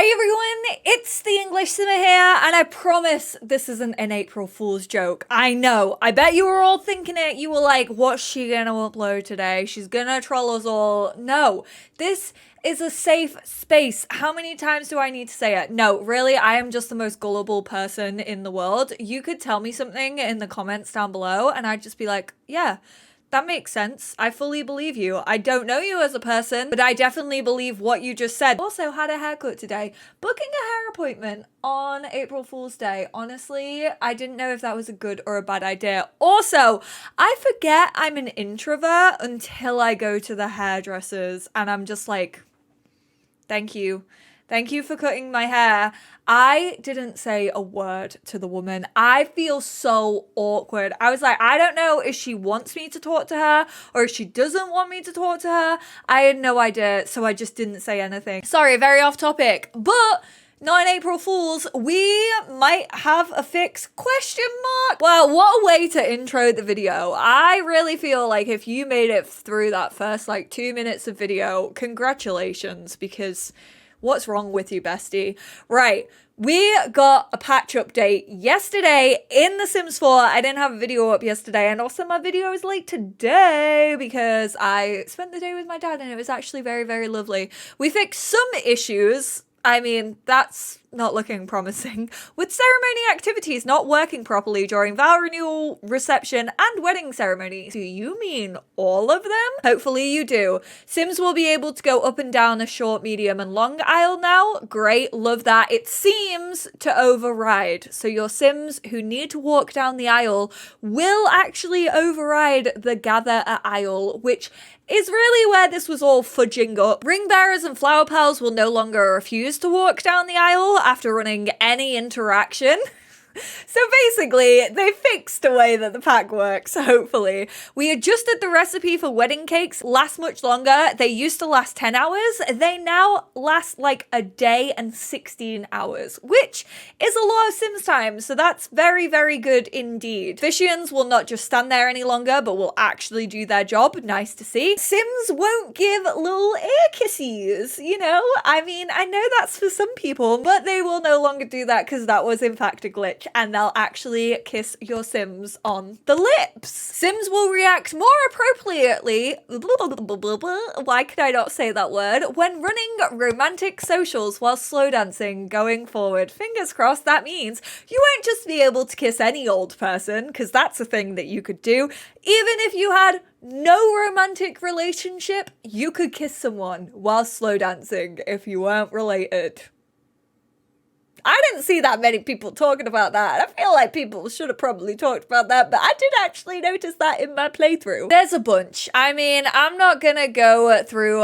Hi everyone, it's the EnglishSimmer here, and I promise this isn't an April Fool's joke. I know, I bet you were all thinking it. You were like, what's she gonna upload today? She's gonna troll us all. No, this is a safe space. How many times do I need to say it? No, really, I am just the most gullible person in the world. You could tell me something in the comments down below, and I'd just be like, yeah. That makes sense. I fully believe you. I don't know you as a person, but I definitely believe what you just said. Also had a haircut today. Booking a hair appointment on April Fool's Day. Honestly, I didn't know if that was a good or a bad idea. Also, I forget I'm an introvert until I go to the hairdressers and I'm just like, thank you. Thank you for cutting my hair. I didn't say a word to the woman. I feel so awkward. I was like, I don't know if she wants me to talk to her or if she doesn't want me to talk to her. I had no idea, so I just didn't say anything. Sorry, very off topic, but not an April Fool's. We might have a fix, question mark. Well, what a way to intro the video. I really feel like if you made it through that first 2 minutes of video, congratulations, because what's wrong with you, bestie? Right, we got a patch update yesterday in The Sims 4. I didn't have a video up yesterday, and also my video is late today because I spent the day with my dad and it was actually very, very lovely. We fixed some issues. I mean, that's not looking promising. With ceremony activities not working properly during vow renewal, reception, and wedding ceremony. Do you mean all of them? Hopefully you do. Sims will be able to go up and down a short, medium, and long aisle now. Great, love that. It seems to override. So your Sims who need to walk down the aisle will actually override the gather at aisle, which is really where this was all fudging up. Ring bearers and flower pals will no longer refuse to walk down the aisle after running any interaction. So basically, they fixed the way that the pack works, hopefully. We adjusted the recipe for wedding cakes last much longer. They used to last 10 hours. They now last like a day and 16 hours, which is a lot of Sims time. So that's very, very good indeed. Officiants will not just stand there any longer, but will actually do their job. Nice to see. Sims won't give little ear kisses, you know? I mean, I know that's for some people, but they will no longer do that because that was in fact a glitch. And they'll actually kiss your Sims on the lips. Sims will react more appropriately, why could I not say that word, when running romantic socials while slow dancing going forward. Fingers crossed that means you won't just be able to kiss any old person, because that's a thing that you could do. Even if you had no romantic relationship, you could kiss someone while slow dancing if you weren't related. I didn't see that many people talking about that. I feel like people should have probably talked about that, but I did actually notice that in my playthrough. There's a bunch. I mean, I'm not gonna go through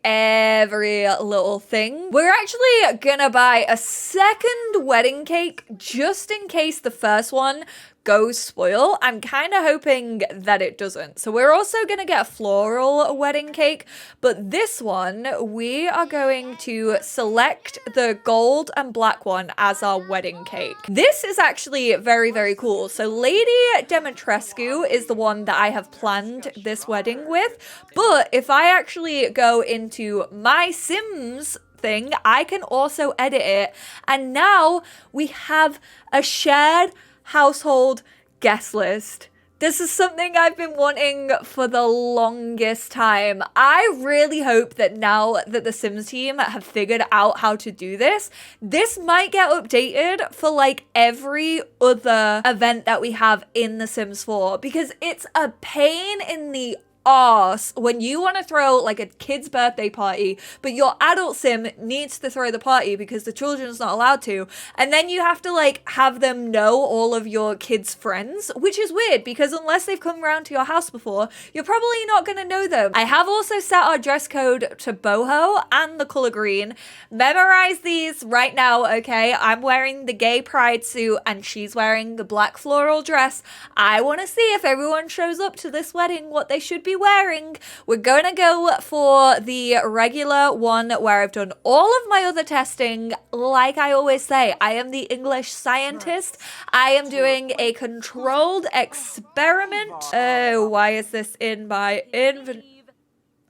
every little thing. We're actually gonna buy a second wedding cake just in case the first one goes spoil. I'm kind of hoping that it doesn't. So we're also going to get a floral wedding cake, but this one we are going to select the gold and black one as our wedding cake. This is actually very, very cool. So Lady Demetrescu is the one that I have planned this wedding with, but if I actually go into my Sims thing, I can also edit it, and now we have a shared household guest list. This is something I've been wanting for the longest time. I really hope that now that the Sims team have figured out how to do this, this might get updated for every other event that we have in The Sims 4, because it's a pain in the arse when you want to throw a kid's birthday party, but your adult Sim needs to throw the party because the children's not allowed to, and then you have to have them know all of your kids' friends, which is weird because unless they've come around to your house before, you're probably not going to know them. I have also set our dress code to boho and the color green. Memorize these right now, okay? I'm wearing the gay pride suit and she's wearing the black floral dress. I want to see if everyone shows up to this wedding what they should be wearing. We're gonna go for the regular one where I've done all of my other testing. Like I always say, I am the English scientist. I am doing a controlled experiment. Oh, why is this in my inventory?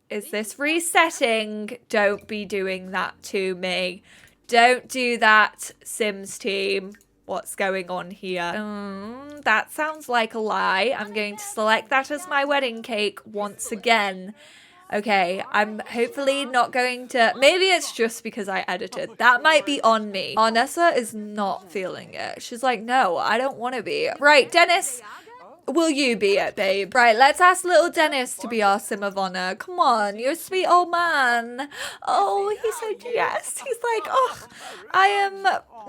Is this resetting? Don't be doing that to me. Don't do that, Sims team. What's going on here? That sounds like a lie. I'm going to select that as my wedding cake once again. Okay, I'm hopefully not going to... Maybe it's just because I edited. That might be on me. Arnessa is not feeling it. She's like, no, I don't want to be. Right, Dennis... Will you be it, babe? Right, let's ask little Dennis to be our sim of honor. Come on, you're a sweet old man. Oh, he said yes. He's like, oh, I am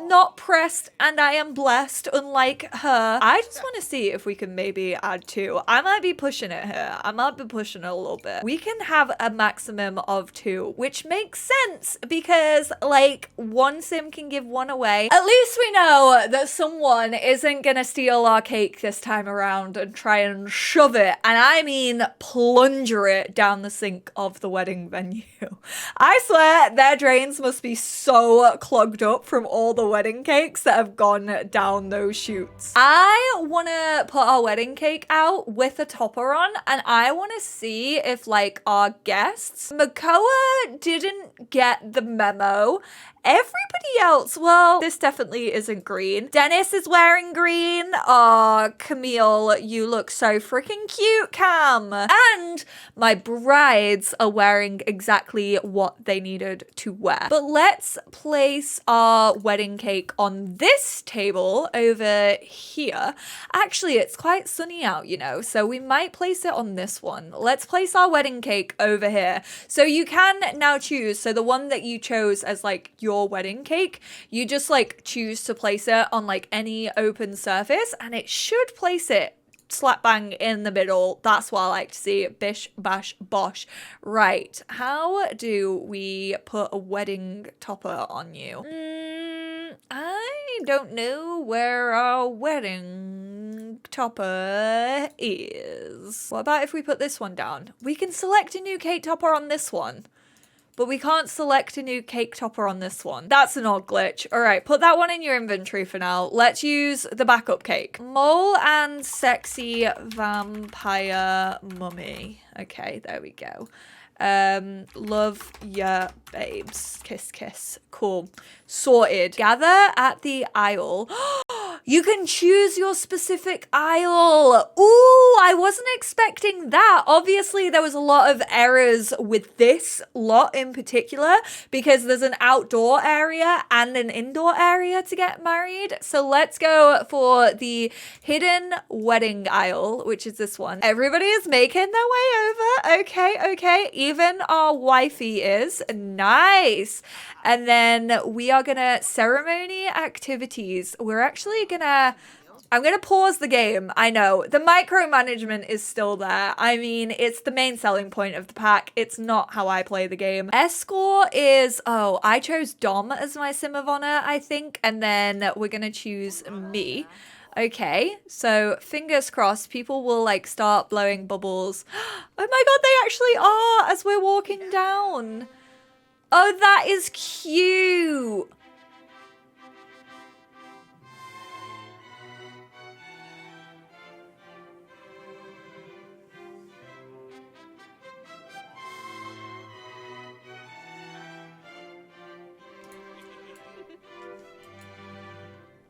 not pressed and I am blessed, unlike her. I just want to see if we can maybe add 2. I might be pushing it here. I might be pushing it a little bit. We can have a maximum of 2, which makes sense because, like, 1 sim can give 1 away. At least we know that someone isn't gonna steal our cake this time around and try and shove it, and I mean plunger it down the sink of the wedding venue. I swear their drains must be so clogged up from all the wedding cakes that have gone down those chutes. I want to put our wedding cake out with a topper on, and I want to see if, like, our guests... Makoa didn't get the memo. Everybody else, well, this definitely isn't green. Dennis is wearing green. Oh, Camille, you look so freaking cute, Cam. And my brides are wearing exactly what they needed to wear. But let's place our wedding cake on this table over here. Actually, it's quite sunny out, you know, so we might place it on this one. Let's place our wedding cake over here. So you can now choose. So the one that you chose as, like, your wedding cake, you just, like, choose to place it on, like, any open surface, and it should place it slap bang in the middle. That's what I like to see. Bish, bash, bosh. Right. How do we put a wedding topper on you? I don't know where our wedding topper is. What about if we put this one down? We can select a new cake topper on this one, but we can't select a new cake topper on this one. That's an odd glitch. All right, put that one in your inventory for now. Let's use the backup cake. Mole and sexy vampire mummy. Okay, there we go. Love ya, babes. Kiss, kiss. Cool. Sorted. Gather at the aisle. You can choose your specific aisle. Ooh, I wasn't expecting that. Obviously, there was a lot of errors with this lot in particular because there's an outdoor area and an indoor area to get married. So let's go for the hidden wedding aisle, which is this one. Everybody is making their way over. Okay, okay. Even our wifey is. Nice. And then we are gonna ceremony activities. We're actually gonna... I'm gonna pause the game. I know. The micromanagement is still there. I mean, it's the main selling point of the pack. It's not how I play the game. Escort is... Oh, I chose Dom as my sim of honor, I think. And then we're gonna choose me. Okay, so fingers crossed people will, like, start blowing bubbles. Oh my god, they actually are as we're walking down. Oh, that is cute.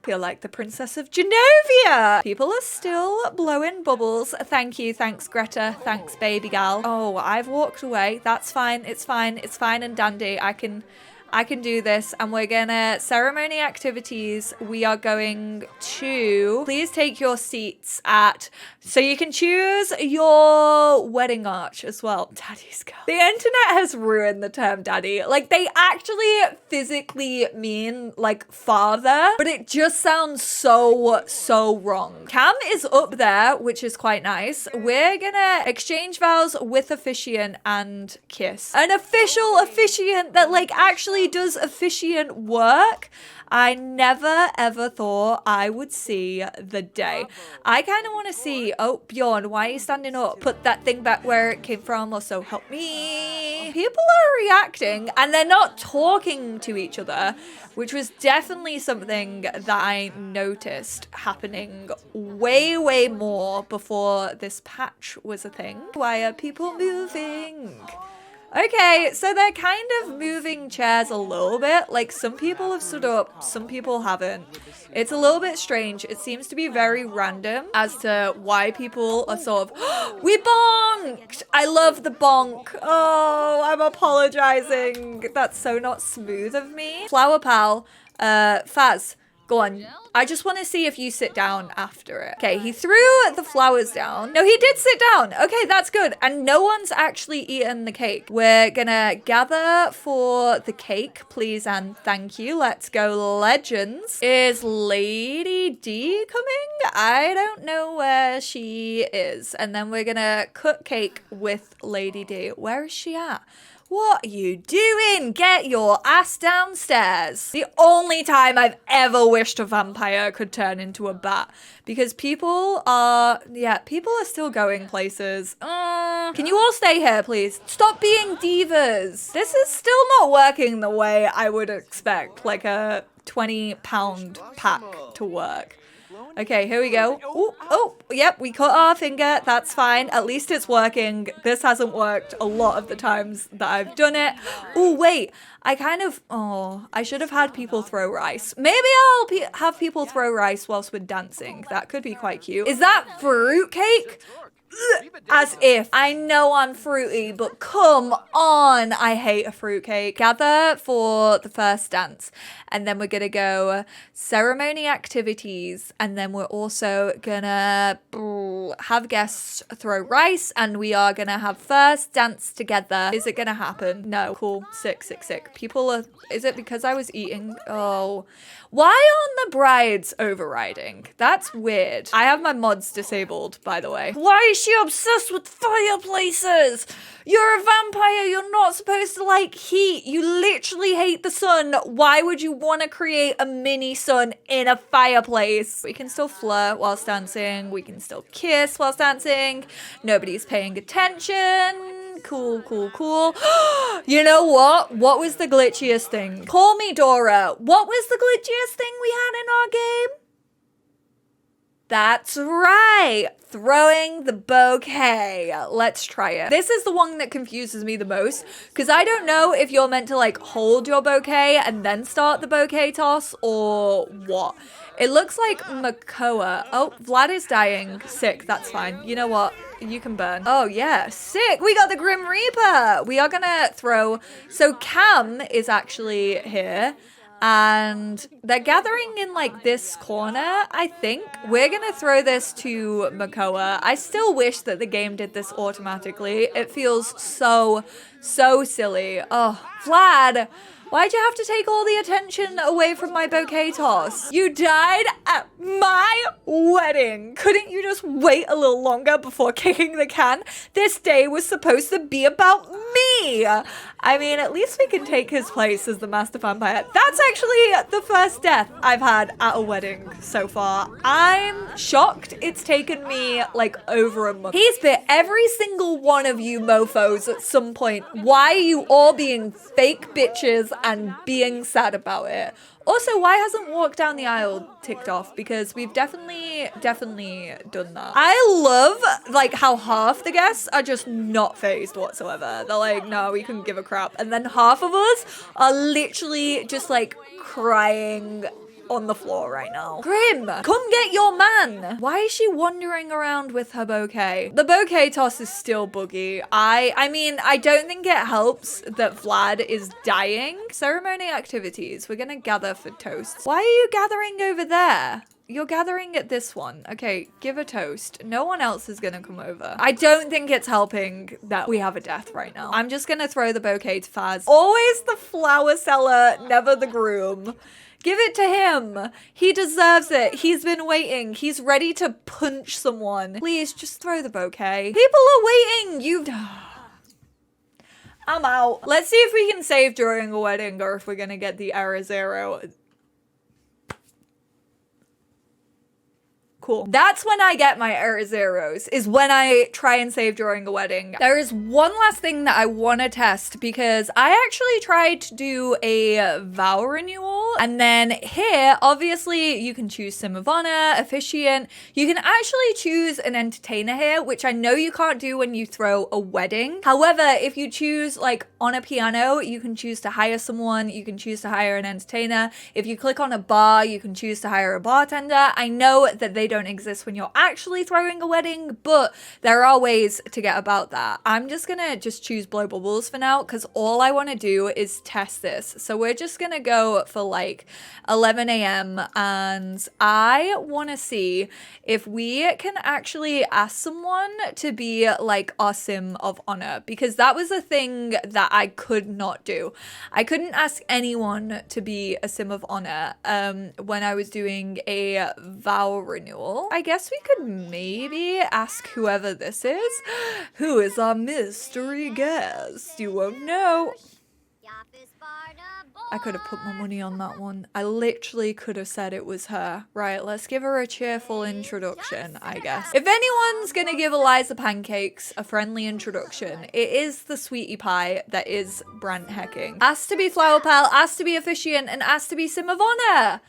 Feel like the Princess of Genovia. People are still blowing bubbles. Thank you. Thanks, Greta. Thanks, baby gal. Oh, I've walked away. That's fine. It's fine. It's fine and dandy. I can do this. And we're gonna ceremony activities. We are going to please take your seats at, so you can choose your wedding arch as well. Daddy's girl. The internet has ruined the term daddy. Like, they actually physically mean, like, father, but it just sounds so wrong. Cam is up there, which is quite nice. We're gonna exchange vows with officiant and kiss. An official officiant that, like, actually does officiant work. I never ever thought I would see the day. I kind of want to see, oh, Bjorn, why are you standing up? Put that thing back where it came from, or so help me. People are reacting and they're not talking to each other, which was definitely something that I noticed happening way more before this patch was a thing. Why are people moving? Okay, so they're kind of moving chairs a little bit. Like, some people have stood up, some people haven't. It's a little bit strange. It seems to be very random as to why people are sort of, we bonked! I love the bonk. Oh, I'm apologizing. That's so not smooth of me. Flower Pal, Faz, go on. I just want to see if you sit down after it. Okay, he threw the flowers down. No, he did sit down. Okay, that's good. And no one's actually eaten the cake. We're gonna gather for the cake, please and thank you. Let's go, legends. Is Lady D coming? I don't know where she is. And then we're gonna cut cake with Lady D. Where is she at? What are you doing? Get your ass downstairs. The only time I've ever wished a vampire could turn into a bat. Because people are still going places. Can you all stay here, please? Stop being divas. This is still not working the way I would expect, like a 20-pound pack to work. Okay, here we go. Oh, yep, we cut our finger. That's fine. At least it's working. This hasn't worked a lot of the times that I've done it. Oh, wait. I should have had people throw rice. Maybe I'll have people throw rice whilst we're dancing. That could be quite cute. Is that fruitcake? As if. I know I'm fruity, but come on. I hate a fruitcake. Gather for the first dance. And then we're going to go ceremony activities. And then we're also going to have guests throw rice. And we are going to have first dance together. Is it going to happen? No. Cool. Sick. People are... Is it because I was eating? Oh. Why aren't the brides overriding? That's weird. I have my mods disabled, by the way. Why is she obsessed with fireplaces? You're a vampire. You're not supposed to like heat. You literally hate the sun. Why would you want to create a mini sun in a fireplace? We can still flirt whilst dancing. We can still kiss whilst dancing. Nobody's paying attention. Cool. You know what? What was the glitchiest thing? Call me Dora. What was the glitchiest thing we had in our game? That's right. Throwing the bouquet. Let's try it. This is the one that confuses me the most because I don't know if you're meant to like hold your bouquet and then start the bouquet toss or what. It looks like Makoa. Oh, Vlad is dying. Sick. That's fine. You know what? You can burn. Oh, yeah. Sick. We got the Grim Reaper. We are going to throw. So Cam is actually here. And they're gathering in like this corner, I think. We're going to throw this to Makoa. I still wish that the game did this automatically. It feels so silly. Oh, Vlad. Why'd you have to take all the attention away from my bouquet toss? You died at my wedding. Couldn't you just wait a little longer before kicking the can? This day was supposed to be about me. I mean, at least we can take his place as the master vampire. That's actually the first death I've had at a wedding so far. I'm shocked it's taken me like over a month. He's bit every single one of you mofos at some point. Why are you all being fake bitches and being sad about it? Also, why hasn't walk down the aisle ticked off? Because we've definitely done that. I love like how half the guests are just not phased whatsoever. They're like, no, we couldn't give a crap. And then half of us are literally just like crying on the floor right now. Grim, come get your man. Why is she wandering around with her bouquet? The bouquet toss is still buggy. I mean, I don't think it helps that Vlad is dying. Ceremony activities. We're gonna gather for toasts. Why are you gathering over there? You're gathering at this one. Okay, give a toast. No one else is gonna come over. I don't think it's helping that we have a death right now. I'm just gonna throw the bouquet to Faz. Always the flower seller, never the groom. Give it to him. He deserves it. He's been waiting. He's ready to punch someone. Please, just throw the bouquet. People are waiting. I'm out. Let's see if we can save during a wedding or if we're gonna get the error 0. cool. That's when I get my error zeros, is when I try and save during a wedding. There is one last thing that I want to test, because I actually tried to do a vow renewal, and then here, obviously, you can choose sim of honor, officiant. You can actually choose an entertainer here, which I know you can't do when you throw a wedding. However, if you choose like on a piano, you can choose to hire someone, you can choose to hire an entertainer. If you click on a bar, you can choose to hire a bartender. I know that they don't exist when you're actually throwing a wedding, but there are ways to get about that. I'm just gonna choose blow bubbles for now, because all I want to do is test this. So we're just gonna go for like 11 a.m. and I want to see if we can actually ask someone to be like our sim of honor, because that was a thing that I could not do. I couldn't ask anyone to be a sim of honor when I was doing a vow renewal. I guess we could maybe ask whoever this is. Who is our mystery guest? You won't know. I could have put my money on that one. I literally could have said it was her. Right, let's give her a cheerful introduction, I guess. If anyone's gonna give Eliza Pancakes a friendly introduction, it is the sweetie pie that is Brent Hecking. Asked to be Flower Pal, asked to be officiant, and asked to be sim of honor.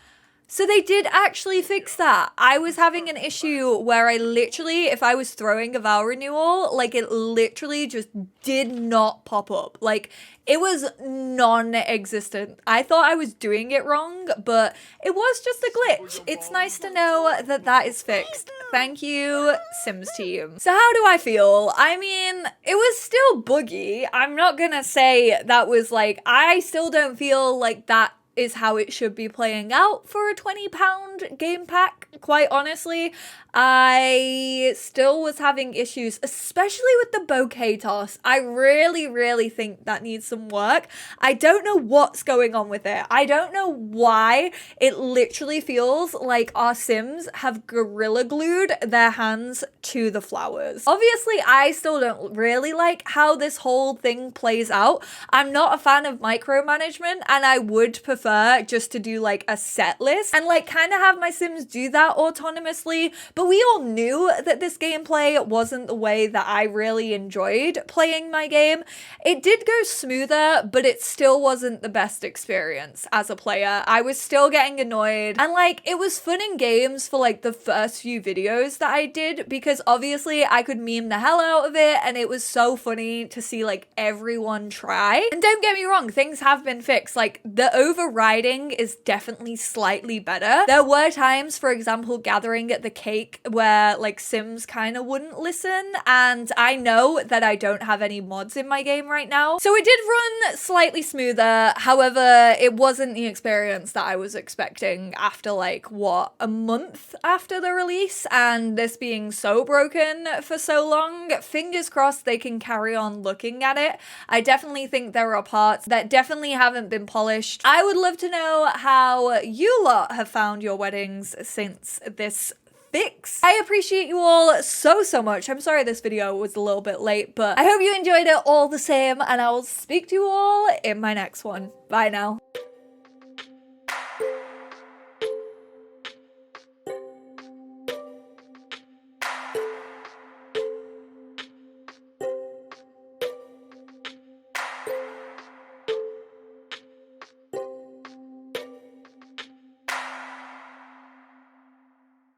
So they did actually fix that. I was having an issue where I literally, if I was throwing a vow renewal, like it literally just did not pop up. Like it was non-existent. I thought I was doing it wrong, but it was just a glitch. It's nice to know that that is fixed. Thank you, Sims team. So how do I feel? I mean, it was still buggy. I'm not gonna say that was like, I still don't feel like that is how it should be playing out for a £20 game pack, quite honestly. I still was having issues, especially with the bouquet toss. I really think that needs some work. I don't know what's going on with it. I don't know why it literally feels like our Sims have gorilla glued their hands to the flowers. Obviously, I still don't really like how this whole thing plays out. I'm not a fan of micromanagement, and I would prefer just to do like a set list and like kind of have my Sims do that autonomously. But we all knew that this gameplay wasn't the way that I really enjoyed playing my game. It did go smoother, but it still wasn't the best experience as a player. I was still getting annoyed, and like it was fun in games for like the first few videos that I did, because obviously I could meme the hell out of it, and it was so funny to see like everyone try. And don't get me wrong, things have been fixed. Like the overriding is definitely slightly better. There were times, for example, gathering at the cake where like Sims kind of wouldn't listen, and I know that I don't have any mods in my game right now, so it did run slightly smoother. However, it wasn't the experience that I was expecting after like what, a month after the release, and this being so broken for so long. Fingers crossed they can carry on looking at it. I definitely think there are parts that definitely haven't been polished. I would love to know how you lot have found your weddings since this fix. I appreciate you all so much. I'm sorry this video was a little bit late, but I hope you enjoyed it all the same, and I will speak to you all in my next one. Bye now.